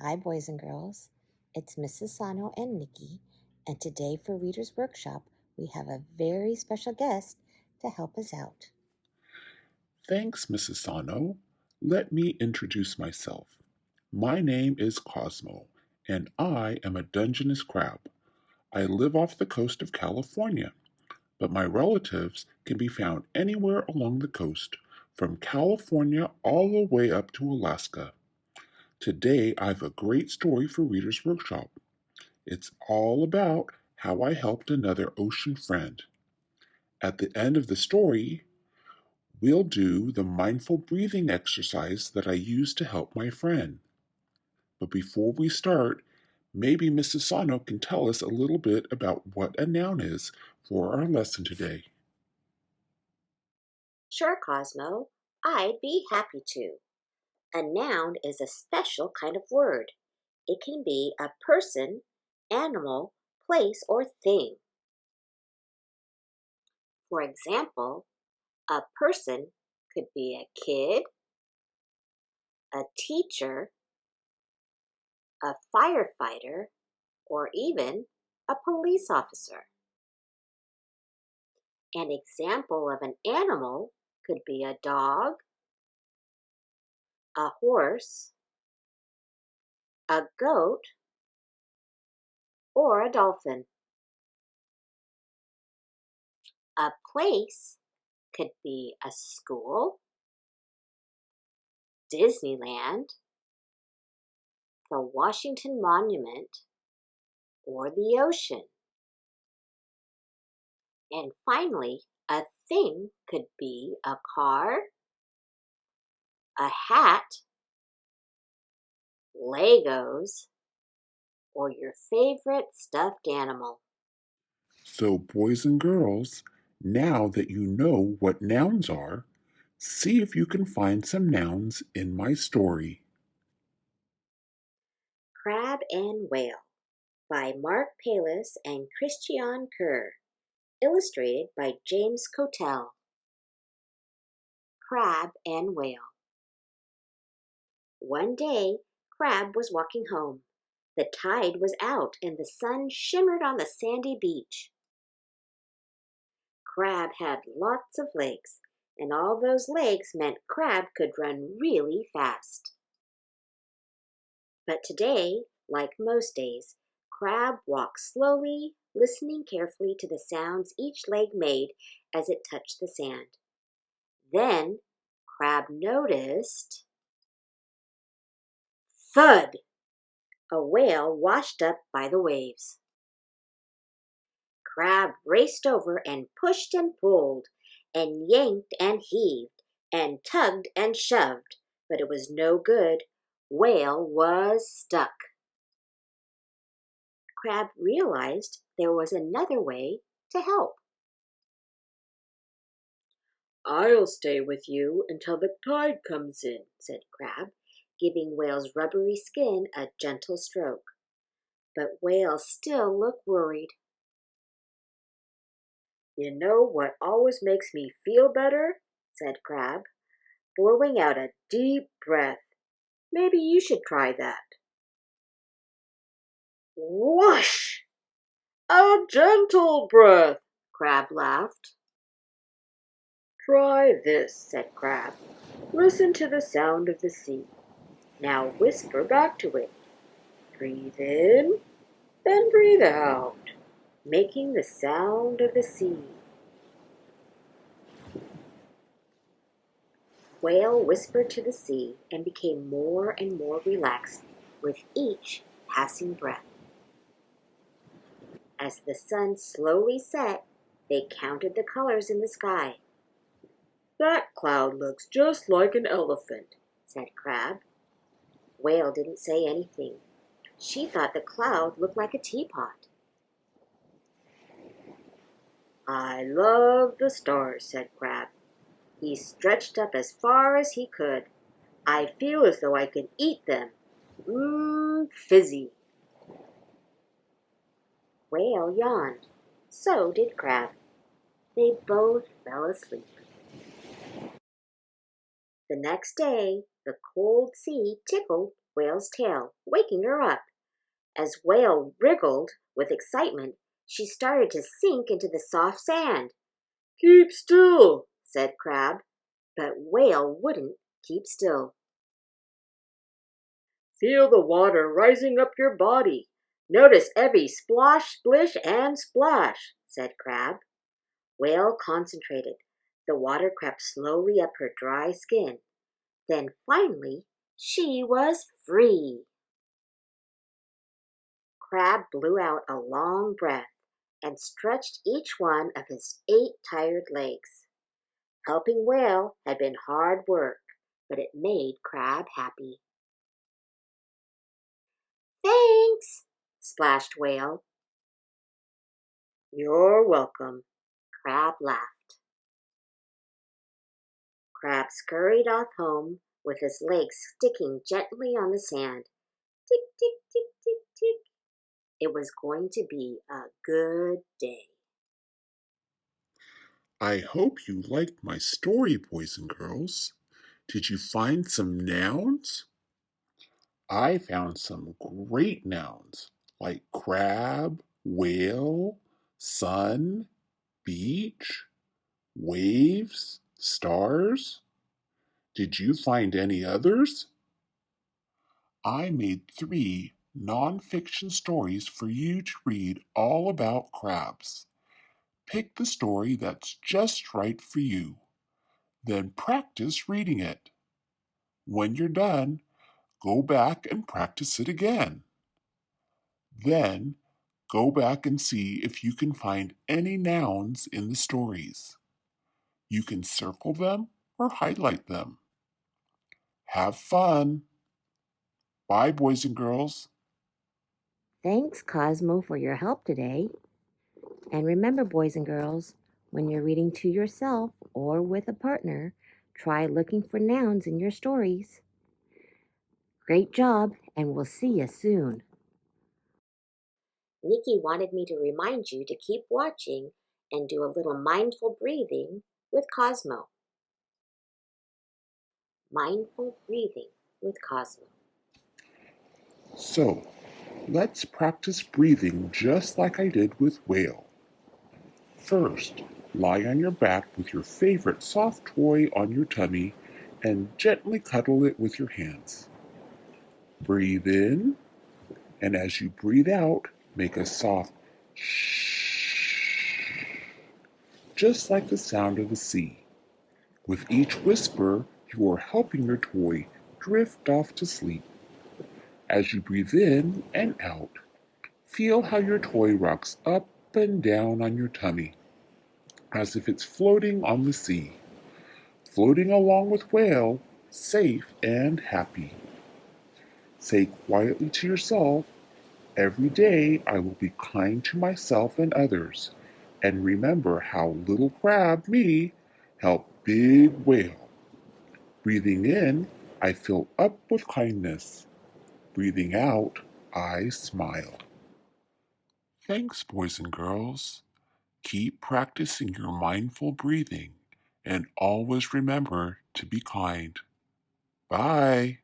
Hi, boys and girls. It's Mrs. Asano and Nikki, and today for Reader's Workshop, we have a very special guest to help us out. Thanks, Mrs. Asano. Let me introduce myself. My name is Cosmo, and I am a Dungeness crab. I live off the coast of California, but my relatives can be found anywhere along the coast, from California all the way up to Alaska. Today, I have a great story for Reader's Workshop. It's all about how I helped another ocean friend. At the end of the story, we'll do the mindful breathing exercise that I used to help my friend. But before we start, maybe Mrs. Sano can tell us a little bit about what a noun is for our lesson today. Sure, Cosmo. I'd be happy to. A noun is a special kind of word. It can be a person, animal, place, or thing. For example, a person could be a kid, a teacher, a firefighter, or even a police officer. An example of an animal could be a dog, a horse, a goat, or a dolphin. A place could be a school, Disneyland, the Washington Monument, or the ocean. And finally, a thing could be a car, a hat, Legos, or your favorite stuffed animal. So, boys and girls, now that you know what nouns are, see if you can find some nouns in my story. Crab and Whale by Mark Palis and Christian Kerr. Illustrated by James Cottell. Crab and Whale. One day, Crab was walking home. The tide was out and the sun shimmered on the sandy beach. Crab had lots of legs, and all those legs meant Crab could run really fast. But today, like most days, Crab walked slowly, listening carefully to the sounds each leg made as it touched the sand. Then Crab noticed thud! A whale washed up by the waves. Crab raced over and pushed and pulled, and yanked and heaved, and tugged and shoved, but it was no good. Whale was stuck. Crab realized there was another way to help. "I'll stay with you until the tide comes in," said Crab, giving Whale's rubbery skin a gentle stroke. But Whale still looked worried. "You know what always makes me feel better?" said Crab, blowing out a deep breath. "Maybe you should try that." Whoosh! "A gentle breath," Crab laughed. "Try this," said Crab. "Listen to the sound of the sea. Now whisper back to it. Breathe in, then breathe out, making the sound of the sea." Whale whispered to the sea and became more and more relaxed with each passing breath. As the sun slowly set, they counted the colors in the sky. "That cloud looks just like an elephant," said Crab. Whale didn't say anything. She thought the cloud looked like a teapot. "I love the stars," said Crab. He stretched up as far as he could. "I feel as though I could eat them. Fizzy." Whale yawned. So did Crab. They both fell asleep. The next day, the cold sea tickled Whale's tail, waking her up. As Whale wriggled with excitement, she started to sink into the soft sand. "Keep still," said Crab, but Whale wouldn't keep still. "Feel the water rising up your body. Notice every splosh, splish, and splash," said Crab. Whale concentrated. The water crept slowly up her dry skin. Then finally, she was free. Crab blew out a long breath and stretched each one of his 8 tired legs. Helping Whale had been hard work, but it made Crab happy. "Thanks," splashed Whale. "You're welcome," Crab laughed. Crab scurried off home with his legs sticking gently on the sand. Tick, tick, tick, tick, tick. It was going to be a good day. I hope you liked my story, boys and girls. Did you find some nouns? I found some great nouns like crab, whale, sun, beach, waves, stars. Did you find any others? I made 3 nonfiction stories for you to read all about crabs. Pick the story that's just right for you. Then practice reading it. When you're done, go back and practice it again. Then go back and see if you can find any nouns in the stories. You can circle them or highlight them. Have fun. Bye, boys and girls. Thanks, Cosmo, for your help today. And remember, boys and girls, when you're reading to yourself or with a partner, try looking for nouns in your stories. Great job, and we'll see you soon. Nikki wanted me to remind you to keep watching and do a little mindful breathing with Cosmo. Mindful breathing with Cosmo. So, let's practice breathing just like I did with whale. First, lie on your back with your favorite soft toy on your tummy and gently cuddle it with your hands. Breathe in, and as you breathe out, make a soft shh, just like the sound of the sea. With each whisper, you are helping your toy drift off to sleep. As you breathe in and out, feel how your toy rocks up and down on your tummy, as if it's floating on the sea, floating along with whale, safe and happy. Say quietly to yourself, every day I will be kind to myself and others, and remember how little crab, me, helped big whale. Breathing in, I fill up with kindness. Breathing out, I smile. Thanks, boys and girls. Keep practicing your mindful breathing and always remember to be kind. Bye.